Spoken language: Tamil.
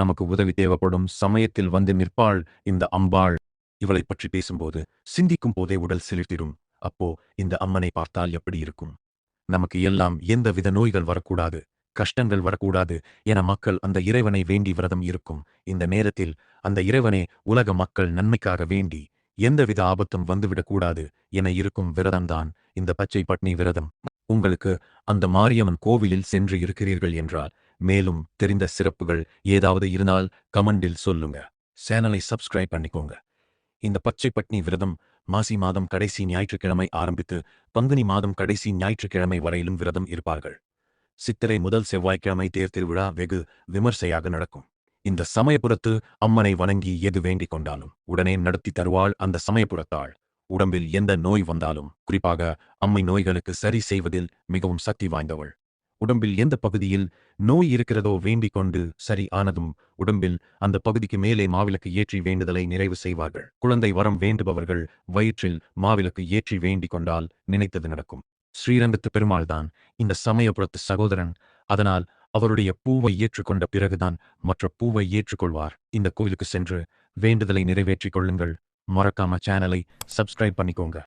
நமக்கு உதவி தேவைப்படும் சமயத்தில் வந்து நிற்பாள் இந்த அம்பாள். இவளை பற்றி பேசும்போது சிந்திக்கும் போதே உடல் சிலிர்த்திடும். அப்போ இந்த அம்மனை பார்த்தால் எப்படி இருக்கும்? நமக்கு எல்லாம் எந்தவித நோய்கள் வரக்கூடாது, கஷ்டங்கள் வரக்கூடாது என மக்கள் அந்த இறைவனை வேண்டி விரதம் இருக்கும் இந்த நேரத்தில் அந்த இறைவனே உலக மக்கள் நன்மைக்காக வேண்டி எந்தவித ஆபத்தும் வந்துவிடக்கூடாது என இருக்கும் விரதம்தான் இந்த பச்சை பட்னி விரதம். உங்களுக்கு அந்த மாரியம்மன் கோவிலில் சென்று இருக்கிறீர்கள் என்றால் மேலும் தெரிந்த சிறப்புகள் ஏதாவது இருந்தால் கமெண்டில் சொல்லுங்க. சேனலை சப்ஸ்கிரைப் பண்ணிக்கோங்க. இந்த பச்சை பட்னி விரதம் மாசி மாதம் கடைசி ஞாயிற்றுக்கிழமை ஆரம்பித்து பங்குனி மாதம் கடைசி ஞாயிற்றுக்கிழமை வரையிலும் விரதம் இருப்பார்கள். சித்திரை முதல் செவ்வாய்க்கிழமை தேர் திருவிழா வெகு விமர்சையாக நடக்கும். இந்த சமயபுரத்து அம்மனை வணங்கி எது வேண்டிக் கொண்டாலும் உடனே நடத்தி தருவாள் அந்த சமயபுரத்தாள். உடம்பில் எந்த நோய் வந்தாலும் குறிப்பாக அம்மை நோய்களுக்கு சரி செய்வதில் மிகவும் சக்தி வாய்ந்தவள். உடம்பில் எந்த பகுதியில் நோய் இருக்கிறதோ வேண்டிக் கொண்டு சரி ஆனதும் உடம்பில் அந்த பகுதிக்கு மேலே மாவிளக்கு ஏற்றி வேண்டுதலை நிறைவு செய்வார்கள். குழந்தை வரம் வேண்டுபவர்கள் வயிற்றில் மாவிளக்கு ஏற்றி வேண்டிக் கொண்டால் நினைத்தது நடக்கும். ஸ்ரீரங்கத்து பெருமாள்தான் இந்த சமயபுரத்து சகோதரன். அதனால் அவருடைய பூவை ஏற்றுக்கொண்ட பிறகுதான் மற்ற பூவை ஏற்றுக்கொள்வார். இந்த கோவிலுக்கு சென்று வேண்டுதலை நிறைவேற்றிக் கொள்ளுங்கள். மறக்காம சேனலை சப்ஸ்கிரைப் பண்ணிக்கோங்க.